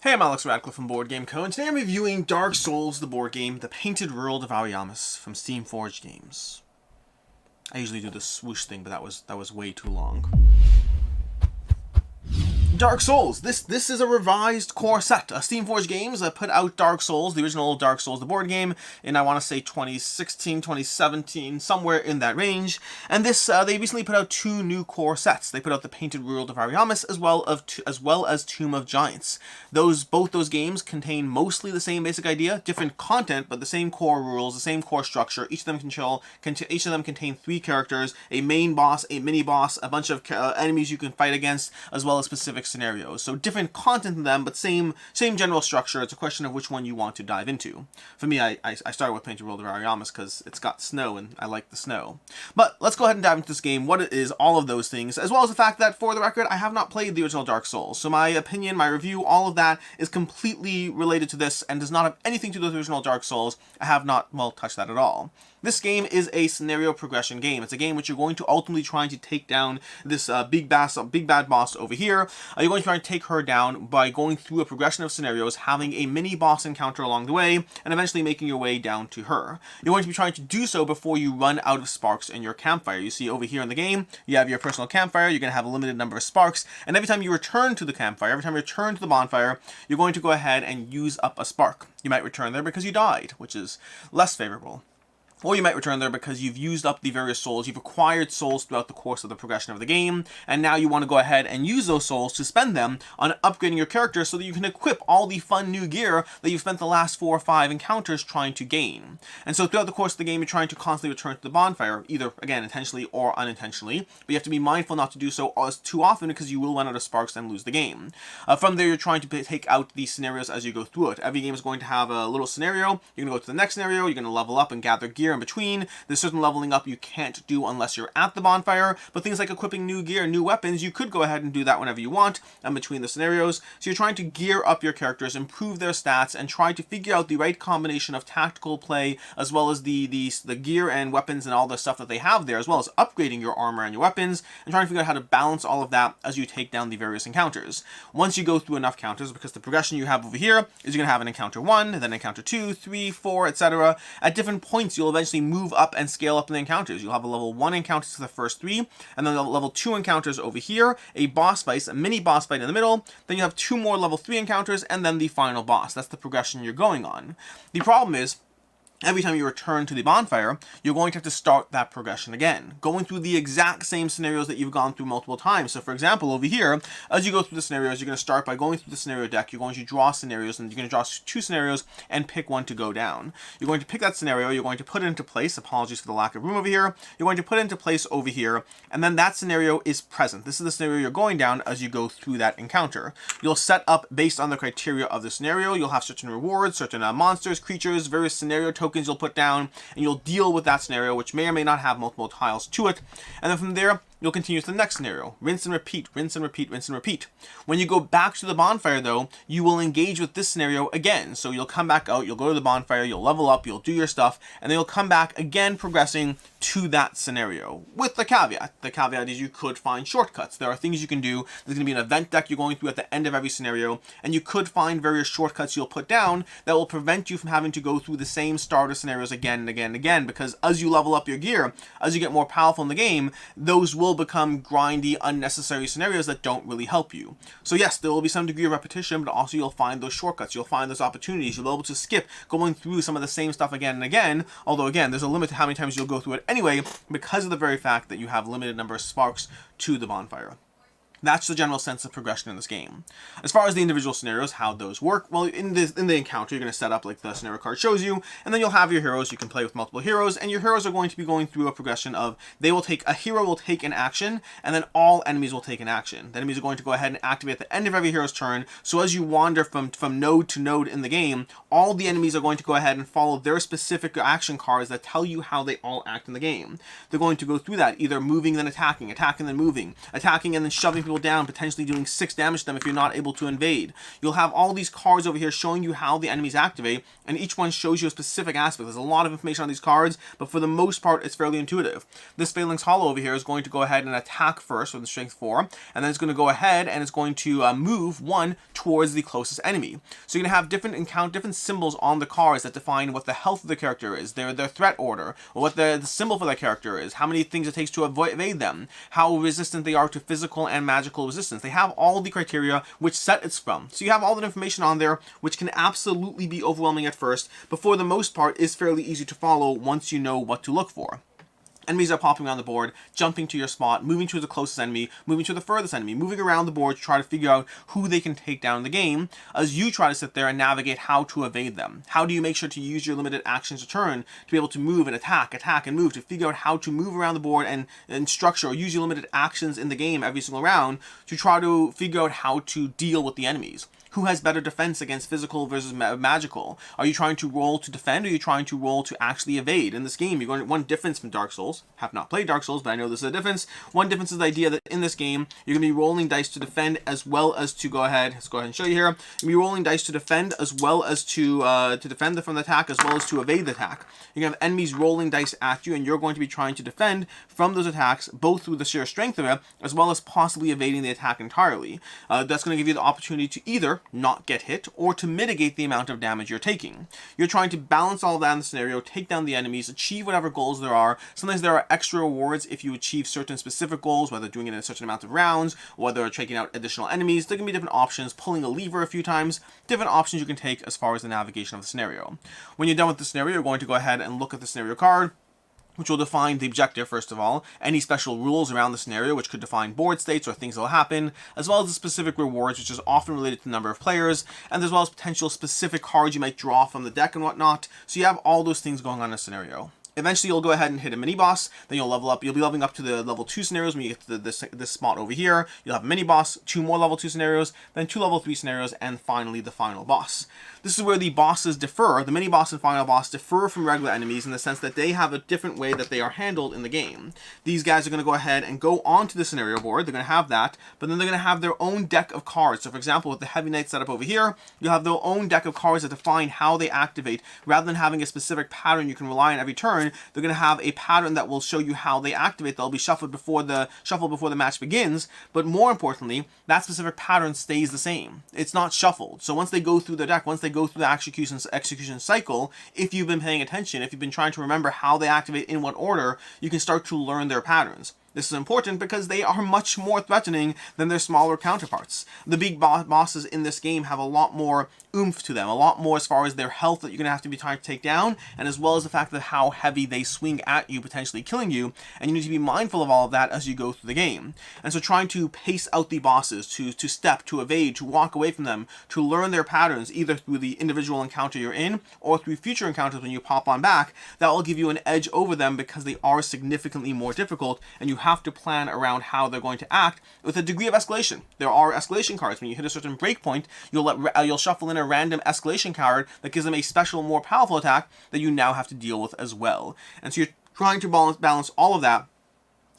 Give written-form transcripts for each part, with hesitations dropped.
Hey, I'm Alex Radcliffe from Board Game Co. and today I'm reviewing Dark Souls, the board game, the Painted World of Ariamis from Steamforged Games. I usually do the swoosh thing, but that was way too long. Dark Souls. This is a revised core set. Steamforged Games put out Dark Souls, the original Dark Souls, the board game, in I want to say 2016, 2017, somewhere in that range. And this they recently put out two new core sets. They put out the Painted World of Ariamis as well as Tomb of Giants. Both those games contain mostly the same basic idea, different content, but the same core rules, the same core structure. Each of them contain 3 characters, a main boss, a mini boss, a bunch of enemies you can fight against, as well as specific scenarios. So different content in them, but same general structure. It's a question of which one you want to dive into. For me, I started with Painted World of Ariamis because it's got snow and I like the snow. But let's go ahead and dive into this game, what it is, all of those things, as well as the fact that, for the record, I have not played the original Dark Souls. So my opinion, my review, all of that is completely related to this and does not have anything to do with the original Dark Souls. I have not, well, touched that at all. This game is a scenario progression game. It's a game which you're going to ultimately try to take down this big bad boss over here. You're going to try and take her down by going through a progression of scenarios, having a mini boss encounter along the way, and eventually making your way down to her. You're going to be trying to do so before you run out of sparks in your campfire. You see over here in the game, you have your personal campfire. You're going to have a limited number of sparks, and every time you return to the campfire, every time you return to the bonfire, you're going to go ahead and use up a spark. You might return there because you died, which is less favorable. Or you might return there because you've used up the various souls, you've acquired souls throughout the course of the progression of the game, and now you want to go ahead and use those souls to spend them on upgrading your character so that you can equip all the fun new gear that you've spent the last 4 or 5 encounters trying to gain. And so throughout the course of the game, you're trying to constantly return to the bonfire, either, again, intentionally or unintentionally, but you have to be mindful not to do so too often because you will run out of sparks and lose the game. From there, you're trying to take out these scenarios as you go through it. Every game is going to have a little scenario. You're going to go to the next scenario, you're going to level up and gather gear in between. There's certain leveling up you can't do unless you're at the bonfire, but things like equipping new gear, new weapons, you could go ahead and do that whenever you want in between the scenarios. So you're trying to gear up your characters, improve their stats, and try to figure out the right combination of tactical play as well as the gear and weapons and all the stuff that they have there, as well as upgrading your armor and your weapons, and trying to figure out how to balance all of that as you take down the various encounters. Once you go through enough counters, because the progression you have over here is you're going to have an encounter 1, then encounter 2, 3, 4, etc. At different points, you'll eventually move up and scale up in the encounters. You'll have a level 1 encounter to the first 3, and then level 2 encounters over here, a boss fight, a mini boss fight in the middle, then you have 2 more level 3 encounters, and then the final boss. That's the progression you're going on. The problem is, every time you return to the bonfire, you're going to have to start that progression again, going through the exact same scenarios that you've gone through multiple times. So for example, over here, as you go through the scenarios, you're going to start by going through the scenario deck. You're going to draw scenarios, and you're going to draw 2 scenarios and pick one to go down. You're going to pick that scenario, you're going to put it into place. Apologies for the lack of room over here. You're going to put it into place over here, and then that scenario is present. This is the scenario you're going down as you go through that encounter. You'll set up based on the criteria of the scenario. You'll have certain rewards, certain monsters, creatures, various scenario tokens you'll put down, and you'll deal with that scenario, which may or may not have multiple tiles to it. And then from there, you'll continue to the next scenario. Rinse and repeat, rinse and repeat, rinse and repeat. When you go back to the bonfire, though, you will engage with this scenario again. So you'll come back out, you'll go to the bonfire, you'll level up, you'll do your stuff, and then you'll come back again, progressing to that scenario. With the caveat. The caveat is you could find shortcuts. There are things you can do. There's going to be an event deck you're going through at the end of every scenario, and you could find various shortcuts you'll put down that will prevent you from having to go through the same starter scenarios again and again and again, because as you level up your gear, as you get more powerful in the game, those will become grindy, unnecessary scenarios that don't really help you. So yes, there will be some degree of repetition, but also you'll find those shortcuts, you'll find those opportunities, you'll be able to skip going through some of the same stuff again and again, although again, there's a limit to how many times you'll go through it anyway, because of the very fact that you have limited number of sparks to the bonfire. That's the general sense of progression in this game. As far as the individual scenarios, how those work, well, in the encounter, you're going to set up like the scenario card shows you, and then you'll have your heroes. You can play with multiple heroes, and your heroes are going to be going through a progression of a hero will take an action, and then all enemies will take an action. The enemies are going to go ahead and activate at the end of every hero's turn, so as you wander from node to node in the game, all the enemies are going to go ahead and follow their specific action cards that tell you how they all act in the game. They're going to go through that, either moving then attacking, attacking then moving, attacking and then shoving people people down, potentially doing 6 damage to them if you're not able to invade. You'll have all these cards over here showing you how the enemies activate, and each one shows you a specific aspect. There's a lot of information on these cards, but for the most part, it's fairly intuitive. This Phalanx Hollow over here is going to go ahead and attack first with the Strength 4, and then it's going to go ahead and it's going to move 1 towards the closest enemy. So you're going to have different symbols on the cards that define what the health of the character is, their threat order, or what the symbol for that character is, how many things it takes to evade them, how resistant they are to physical and magical resistance. They have all the criteria which set it's from. So you have all that information on there, which can absolutely be overwhelming at first, but for the most part is fairly easy to follow once you know what to look for. Enemies are popping around the board, jumping to your spot, moving to the closest enemy, moving to the furthest enemy, moving around the board to try to figure out who they can take down in the game, as you try to sit there and navigate how to evade them. How do you make sure to use your limited actions to turn to be able to move and attack and move, to figure out how to move around the board and structure or use your limited actions in the game every single round to try to figure out how to deal with the enemies. Who has better defense against physical versus magical? Are you trying to roll to defend, or are you trying to roll to actually evade? In this game, you're going to, one difference from Dark Souls, have not played Dark Souls, but I know this is a difference. One difference is the idea that in this game, you're going to be rolling dice to defend as well as to go ahead. Let's go ahead and show you here. You're going to be rolling dice to defend as well as to defend from the attack as well as to evade the attack. You're going to have enemies rolling dice at you, and you're going to be trying to defend from those attacks, both through the sheer strength of it, as well as possibly evading the attack entirely. That's going to give you the opportunity to either not get hit or to mitigate the amount of damage you're taking. You're trying to balance all that in the scenario, take down the enemies, achieve whatever goals there are. Sometimes there are extra rewards if you achieve certain specific goals, whether doing it in a certain amount of rounds, whether taking out additional enemies. There can be different options, pulling a lever a few times, different options you can take as far as the navigation of the scenario. When you're done with the scenario, you're going to go ahead and look at the scenario card, which will define the objective, first of all, any special rules around the scenario, which could define board states or things that will happen, as well as the specific rewards, which is often related to the number of players, and as well as potential specific cards you might draw from the deck and whatnot. So you have all those things going on in a scenario. Eventually, you'll go ahead and hit a mini-boss, then you'll level up. You'll be leveling up to the level 2 scenarios when you get to this spot over here. You'll have a mini-boss, 2 more level 2 scenarios, then 2 level 3 scenarios, and finally the final boss. This is where the bosses differ. The mini-boss and final boss differ from regular enemies in the sense that they have a different way that they are handled in the game. These guys are going to go ahead and go onto the scenario board. They're going to have that, but then they're going to have their own deck of cards. So for example, with the Heavy Knight setup over here, you'll have their own deck of cards that define how they activate. Rather than having a specific pattern you can rely on every turn, they're going to have a pattern that will show you how they activate. They'll be shuffled before the match begins, but more importantly, that specific pattern stays the same. It's not shuffled. So once they go through the deck, once they go through the execution cycle, if you've been paying attention, if you've been trying to remember how they activate in what order, you can start to learn their patterns. This is important because they are much more threatening than their smaller counterparts. The big bosses in this game have a lot more oomph to them, a lot more as far as their health that you're going to have to be trying to take down, and as well as the fact that how heavy they swing at you, potentially killing you, and you need to be mindful of all of that as you go through the game. And so trying to pace out the bosses, to step, to evade, to walk away from them, to learn their patterns, either through the individual encounter you're in, or through future encounters when you pop on back, that will give you an edge over them because they are significantly more difficult, and you have to plan around how they're going to act with a degree of escalation. There are escalation cards. When you hit a certain breakpoint, you'll shuffle in a random escalation card that gives them a special, more powerful attack that you now have to deal with as well. And so you're trying to balance all of that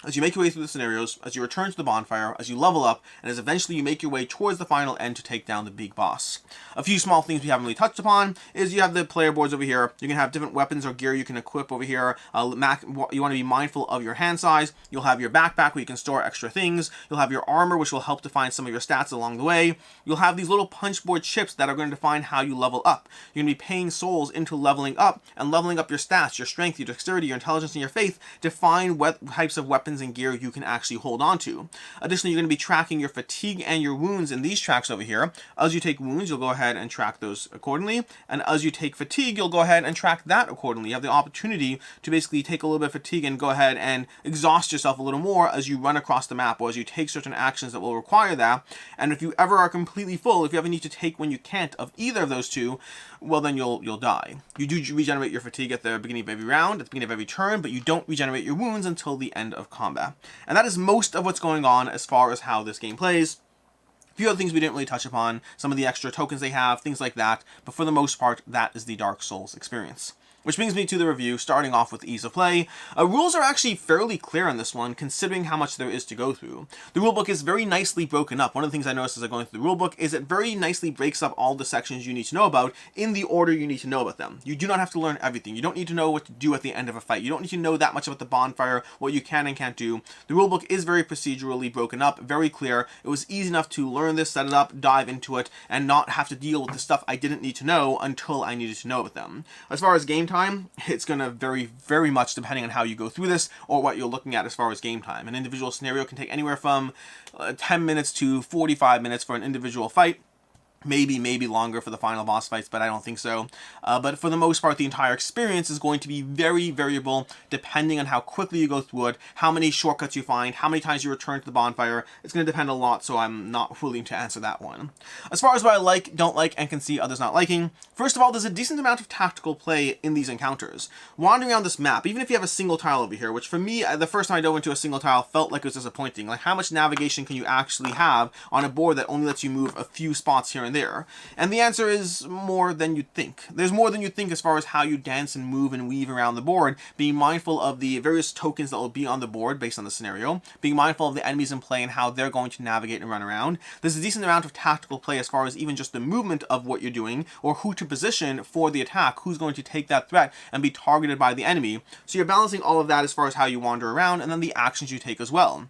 as you make your way through the scenarios, as you return to the bonfire, as you level up, and as eventually you make your way towards the final end to take down the big boss. A few small things we haven't really touched upon is you have the player boards over here. You can have different weapons or gear you can equip over here. You want to be mindful of your hand size. You'll have your backpack where you can store extra things. You'll have your armor, which will help define some of your stats along the way. You'll have these little punch board chips that are going to define how you level up. You're going to be paying souls into leveling up, and leveling up your stats, your strength, your dexterity, your intelligence, and your faith. Define what types of weapons and gear you can actually hold on to. Additionally, you're going to be tracking your fatigue and your wounds in these tracks over here. As you take wounds, you'll go ahead and track those accordingly, and as you take fatigue, you'll go ahead and track that accordingly. You have the opportunity to basically take a little bit of fatigue and go ahead and exhaust yourself a little more as you run across the map, or as you take certain actions that will require that. And if you ever are completely full, if you ever need to take when you can't of either of those two, well, then you'll die. You do regenerate your fatigue at the beginning of every round, at the beginning of every turn, but you don't regenerate your wounds until the end of combat. And that is most of what's going on as far as how this game plays. A few other things we didn't really touch upon, some of the extra tokens they have, things like that, but for the most part, that is the Dark Souls experience. Which brings me to the review, starting off with ease of play. Rules are actually fairly clear on this one, considering how much there is to go through. The rulebook is very nicely broken up. One of the things I noticed as I'm going through the rulebook is it very nicely breaks up all the sections you need to know about in the order you need to know about them. You do not have to learn everything. You don't need to know what to do at the end of a fight. You don't need to know that much about the bonfire, what you can and can't do. The rulebook is very procedurally broken up, very clear. It was easy enough to learn this, set it up, dive into it, and not have to deal with the stuff I didn't need to know until I needed to know about them. As far as game time, it's going to vary very much depending on how you go through this or what you're looking at as far as game time. An individual scenario can take anywhere from 10 minutes to 45 minutes for an individual fight. Maybe longer for the final boss fights, but I don't think so. But for the most part, the entire experience is going to be very variable depending on how quickly you go through it, how many shortcuts you find, how many times you return to the bonfire. It's going to depend a lot, so I'm not willing to answer that one. As far as what I like, don't like, and can see others not liking, first of all, there's a decent amount of tactical play in these encounters. Wandering around this map, even if you have a single tile over here, which for me, the first time I dove into a single tile felt like it was disappointing. Like, how much navigation can you actually have on a board that only lets you move a few spots here and there? And the answer is more than you'd think. There's more than you'd think as far as how you dance and move and weave around the board, being mindful of the various tokens that will be on the board based on the scenario, being mindful of the enemies in play and how they're going to navigate and run around. There's a decent amount of tactical play as far as even just the movement of what you're doing, or who to position for the attack, who's going to take that threat and be targeted by the enemy. So you're balancing all of that as far as how you wander around, and then the actions you take as well.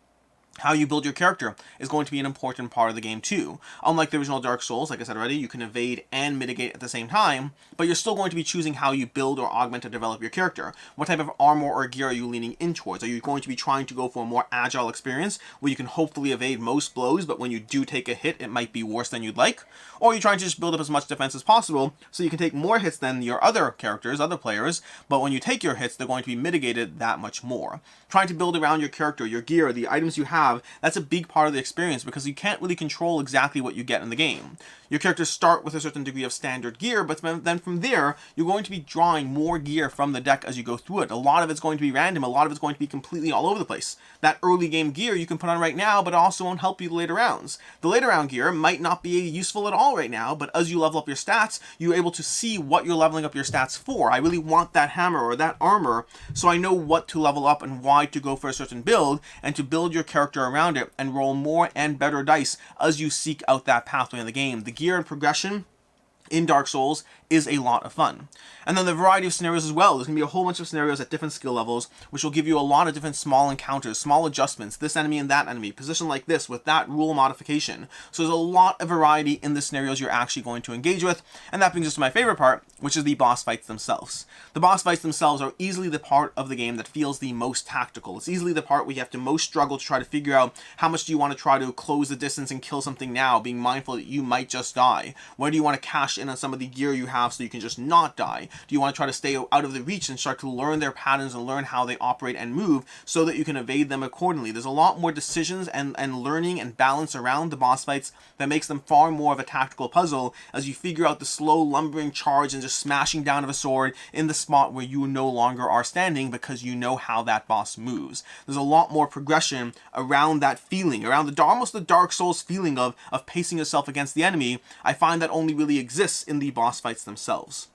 How you build your character is going to be an important part of the game too. Unlike the original Dark Souls, like I said already, you can evade and mitigate at the same time, but you're still going to be choosing how you build or augment or develop your character. What type of armor or gear are you leaning in towards? Are you going to be trying to go for a more agile experience where you can hopefully evade most blows, but when you do take a hit, it might be worse than you'd like? Or are you trying to just build up as much defense as possible so you can take more hits than your other characters, other players, but when you take your hits, they're going to be mitigated that much more. Trying to build around your character, your gear, the items you have, that's a big part of the experience because you can't really control exactly what you get in the game. Your characters start with a certain degree of standard gear, but then from there, you're going to be drawing more gear from the deck as you go through it. A lot of it's going to be random, a lot of it's going to be completely all over the place. That early game gear you can put on right now, but it also won't help you the later rounds. The later round gear might not be useful at all right now, but as you level up your stats, you're able to see what you're leveling up your stats for. I really want that hammer or that armor, so I know what to level up and why to go for a certain build, and to build your character around it and roll more and better dice as you seek out that pathway in the game. The gear and progression in Dark Souls is a lot of fun. And then the variety of scenarios as well. There's going to be a whole bunch of scenarios at different skill levels, which will give you a lot of different small encounters, small adjustments, this enemy and that enemy, position like this with that rule modification. So there's a lot of variety in the scenarios you're actually going to engage with, and that brings us to my favorite part, which is the boss fights themselves. The boss fights themselves are easily the part of the game that feels the most tactical. It's easily the part where you have to most struggle to try to figure out how much do you want to try to close the distance and kill something now, being mindful that you might just die. Where do you want to cash in on some of the gear you have so you can just not die? Do you want to try to stay out of the reach and start to learn their patterns and learn how they operate and move so that you can evade them accordingly? There's a lot more decisions and learning and balance around the boss fights that makes them far more of a tactical puzzle as you figure out the slow lumbering charge and just smashing down of a sword in the spot where you no longer are standing because you know how that boss moves. There's a lot more progression around that feeling, around the almost the Dark Souls feeling of pacing yourself against the enemy. I find that only really exists in the boss fights themselves.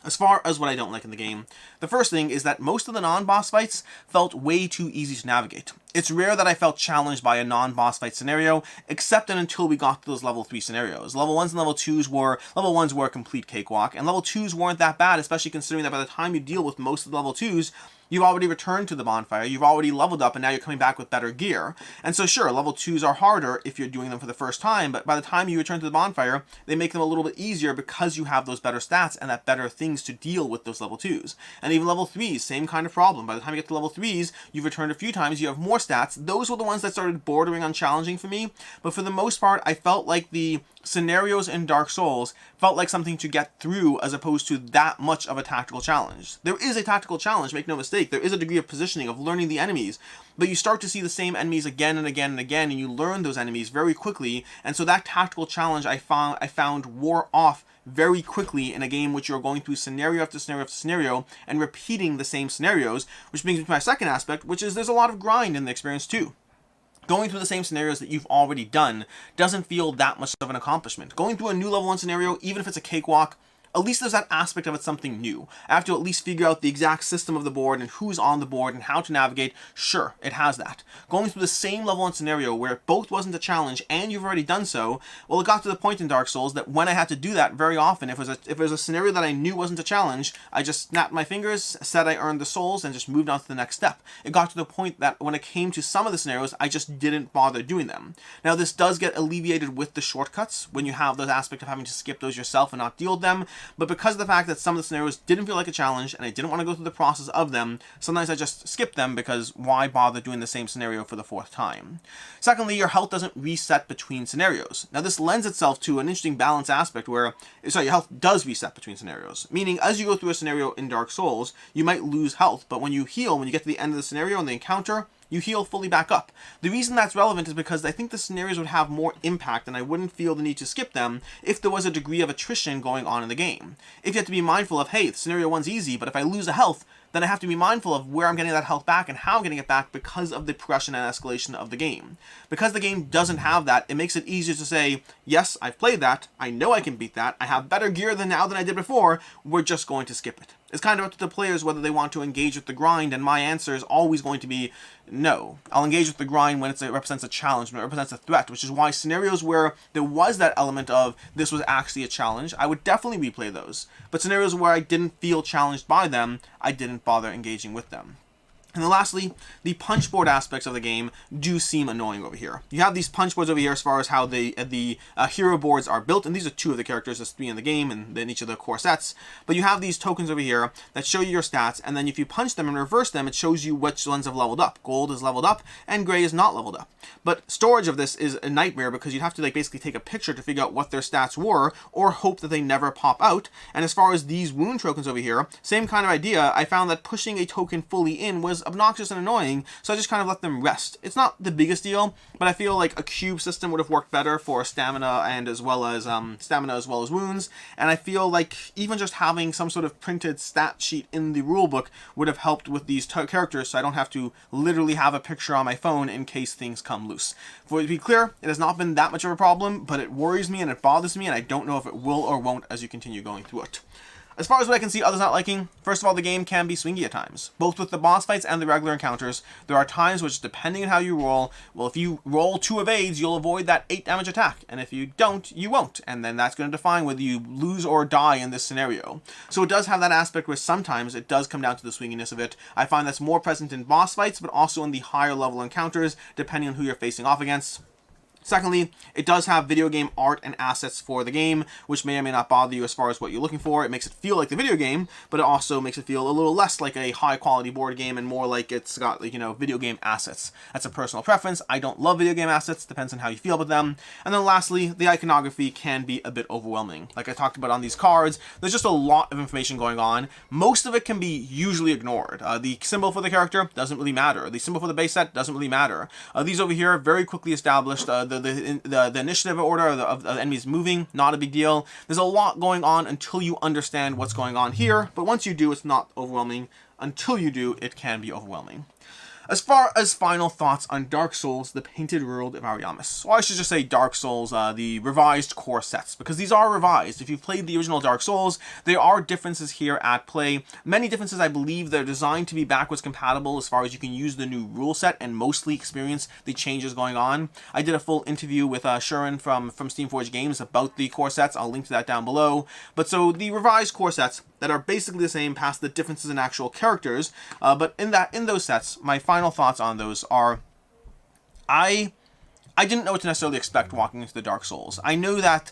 As far as what I don't like in the game, the first thing is that most of the non-boss fights felt way too easy to navigate. It's rare that I felt challenged by a non-boss fight scenario, except and until we got to those level 3 scenarios. Level 1s and level 1s were a complete cakewalk, and level 2s weren't that bad, especially considering that by the time you deal with most of the level 2s, you've already returned to the bonfire, you've already leveled up, and now you're coming back with better gear. And so sure, level 2s are harder if you're doing them for the first time, but by the time you return to the bonfire, they make them a little bit easier because you have those better stats and that better things to deal with those level 2s. And even level 3s, same kind of problem. By the time you get to level 3s, you've returned a few times, you have more stats. Those were the ones that started bordering on challenging for me, but for the most part, I felt like the scenarios in Dark Souls felt like something to get through as opposed to that much of a tactical challenge. There is a tactical challenge, make no mistake. There is a degree of positioning, of learning the enemies, but you start to see the same enemies again and again and again, and you learn those enemies very quickly, and so that tactical challenge I found wore off very quickly in a game which you're going through scenario after scenario after scenario and repeating the same scenarios, which brings me to my second aspect, which is there's a lot of grind in the experience too. Going through the same scenarios that you've already done doesn't feel that much of an accomplishment. Going through a new level 1 scenario, even if it's a cakewalk, at least there's that aspect of it something new. I have to at least figure out the exact system of the board and who's on the board and how to navigate. Sure, it has that. Going through the same level and scenario where it both wasn't a challenge and you've already done so, well, it got to the point in Dark Souls that when I had to do that very often, if it was a scenario that I knew wasn't a challenge, I just snapped my fingers, said I earned the souls, and just moved on to the next step. It got to the point that when it came to some of the scenarios, I just didn't bother doing them. Now, this does get alleviated with the shortcuts when you have those aspects of having to skip those yourself and not deal with them, but because of the fact that some of the scenarios didn't feel like a challenge and I didn't want to go through the process of them, sometimes I just skip them because why bother doing the same scenario for the fourth time? Secondly, your health doesn't reset between scenarios. Now, this lends itself to an interesting balance aspect where, your health does reset between scenarios, meaning as you go through a scenario in Dark Souls, you might lose health, but when you heal, when you get to the end of the scenario and the encounter, you heal fully back up. The reason that's relevant is because I think the scenarios would have more impact and I wouldn't feel the need to skip them if there was a degree of attrition going on in the game. If you have to be mindful of, hey, scenario 1's easy, but if I lose a health, then I have to be mindful of where I'm getting that health back and how I'm getting it back because of the progression and escalation of the game. Because the game doesn't have that, it makes it easier to say, yes, I've played that, I know I can beat that, I have better gear than I did before, we're just going to skip it. It's kind of up to the players whether they want to engage with the grind, and my answer is always going to be no. I'll engage with the grind when it represents a challenge, when it represents a threat, which is why scenarios where there was that element of this was actually a challenge, I would definitely replay those. But scenarios where I didn't feel challenged by them, I didn't bother engaging with them. And then lastly, the punch board aspects of the game do seem annoying over here. You have these punch boards over here as far as how the hero boards are built, and these are 2 of the characters, there's 3 in the game, and then each of the core sets. But you have these tokens over here that show you your stats, and then if you punch them and reverse them, it shows you which ones have leveled up. Gold is leveled up, and gray is not leveled up. But storage of this is a nightmare because you'd have to basically take a picture to figure out what their stats were, or hope that they never pop out. And as far as these wound tokens over here, same kind of idea. I found that pushing a token fully in was obnoxious and annoying, so I just kind of let them rest. It's not the biggest deal, but I feel like a cube system would have worked better for stamina and as well as wounds, and I feel like even just having some sort of printed stat sheet in the rulebook would have helped with these characters, so I don't have to literally have a picture on my phone in case things come loose. For it to be clear, it has not been that much of a problem, but it worries me and it bothers me, and I don't know if it will or won't as you continue going through it. As far as what I can see others not liking, first of all, the game can be swingy at times. Both with the boss fights and the regular encounters, there are times which, depending on how you roll, well, if you roll 2 evades, you'll avoid that 8 damage attack, and if you don't, you won't, and then that's going to define whether you lose or die in this scenario. So it does have that aspect where sometimes it does come down to the swinginess of it. I find that's more present in boss fights, but also in the higher level encounters, depending on who you're facing off against. Secondly, it does have video game art and assets for the game, which may or may not bother you as far as what you're looking for. It makes it feel like the video game, but it also makes it feel a little less like a high-quality board game and more like it's got, video game assets. That's a personal preference. I don't love video game assets. Depends on how you feel about them. And then lastly, the iconography can be a bit overwhelming. Like I talked about on these cards, there's just a lot of information going on. Most of it can be usually ignored. The symbol for the character doesn't really matter. The symbol for the base set doesn't really matter. These over here very quickly established. The initiative order of the enemies moving, not a big deal. There's a lot going on until you understand what's going on here, but once you do, it's not overwhelming. Until you do, it can be overwhelming. As far as final thoughts on Dark Souls, the Painted World of Ariamis. Or I should just say Dark Souls, the revised core sets, because these are revised. If you've played the original Dark Souls, there are differences here at play. Many differences, I believe, they're designed to be backwards compatible as far as you can use the new rule set and mostly experience the changes going on. I did a full interview with Sharon from Steamforged Games about the core sets. I'll link to that down below. But so the revised core sets that are basically the same past the differences in actual characters, but in those sets, my final thoughts on those are, I didn't know what to necessarily expect walking into the Dark Souls. I knew that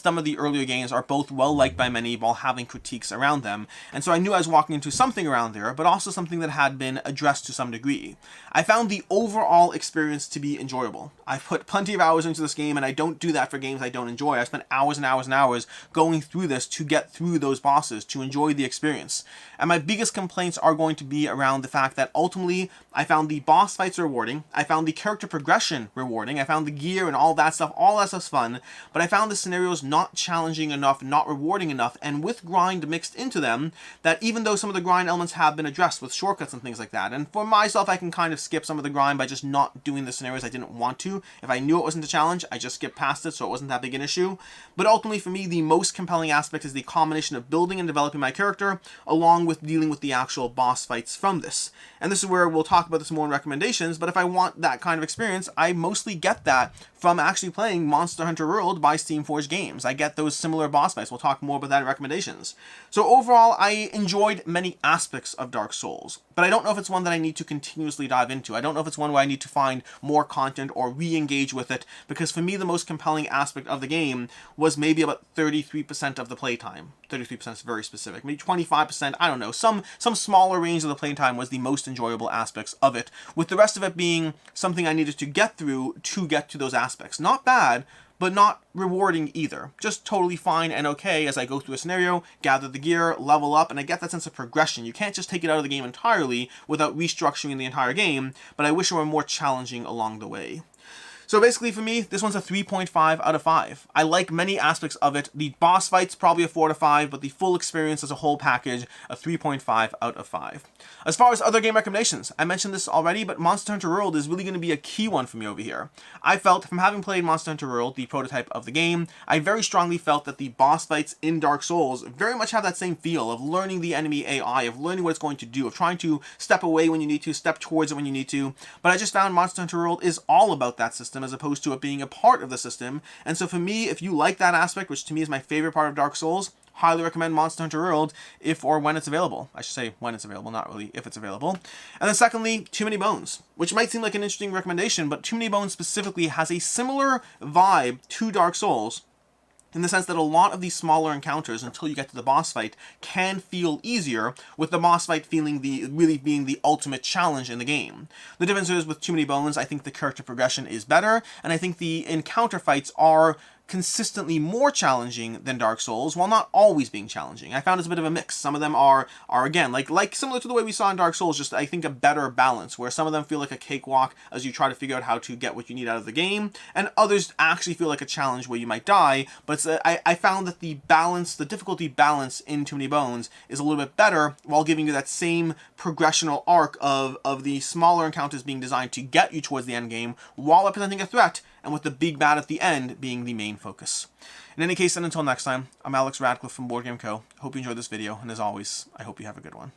some of the earlier games are both well liked by many while having critiques around them, and so I knew I was walking into something around there, but also something that had been addressed to some degree. I found the overall experience to be enjoyable. I've put plenty of hours into this game, and I don't do that for games I don't enjoy. I spent hours and hours and hours going through this to get through those bosses, to enjoy the experience. And my biggest complaints are going to be around the fact that ultimately I found the boss fights rewarding, I found the character progression rewarding, rewarding. I found the gear and all that stuff's fun, but I found the scenarios not challenging enough, not rewarding enough, and with grind mixed into them, that even though some of the grind elements have been addressed with shortcuts and things like that, and for myself, I can kind of skip some of the grind by just not doing the scenarios I didn't want to. If I knew it wasn't a challenge, I just skipped past it, so it wasn't that big an issue. But ultimately, for me, the most compelling aspect is the combination of building and developing my character, along with dealing with the actual boss fights from this. And this is where we'll talk about this more in recommendations, but if I want that kind of experience, I mostly get that from actually playing Monster Hunter World by Steamforged Games. I get those similar boss fights. We'll talk more about that in recommendations. So overall, I enjoyed many aspects of Dark Souls, but I don't know if it's one that I need to continuously dive into. I don't know if it's one where I need to find more content or re-engage with it, because for me, the most compelling aspect of the game was maybe about 33% of the playtime. 33% is very specific. Maybe 25%, I don't know. Some smaller range of the playtime was the most enjoyable aspects of it, with the rest of it being something I needed to get through to get to those aspects. Not bad, but not rewarding either. Just totally fine and okay as I go through a scenario, gather the gear, level up, and I get that sense of progression. You can't just take it out of the game entirely without restructuring the entire game, but I wish it were more challenging along the way. So basically for me, this one's a 3.5 out of 5. I like many aspects of it. The boss fight's probably a 4 to 5, but the full experience as a whole package, a 3.5 out of 5. As far as other game recommendations, I mentioned this already, but Monster Hunter World is really going to be a key one for me over here. I felt, from having played Monster Hunter World, the prototype of the game, I very strongly felt that the boss fights in Dark Souls very much have that same feel of learning the enemy AI, of learning what it's going to do, of trying to step away when you need to, step towards it when you need to. But I just found Monster Hunter World is all about that system, as opposed to it being a part of the system. And so for me, if you like that aspect, which to me is my favorite part of Dark Souls, highly recommend Monster Hunter World if or when it's available. I should say when it's available, not really if it's available. And then secondly, Too Many Bones, which might seem like an interesting recommendation, but Too Many Bones specifically has a similar vibe to Dark Souls, in the sense that a lot of these smaller encounters, until you get to the boss fight, can feel easier, with the boss fight feeling really being the ultimate challenge in the game. The difference is, with Too Many Bones, I think the character progression is better, and I think the encounter fights are consistently more challenging than Dark Souls, while not always being challenging. I found it's a bit of a mix. Some of them are again, like similar to the way we saw in Dark Souls, just I think a better balance, where some of them feel like a cakewalk as you try to figure out how to get what you need out of the game, and others actually feel like a challenge where you might die, but I found that the difficulty balance in Too Many Bones is a little bit better, while giving you that same progressional arc of the smaller encounters being designed to get you towards the end game, while representing a threat, and with the big bad at the end being the main focus. In any case, and until next time, I'm Alex Radcliffe from Board Game Co. Hope you enjoyed this video, and as always, I hope you have a good one.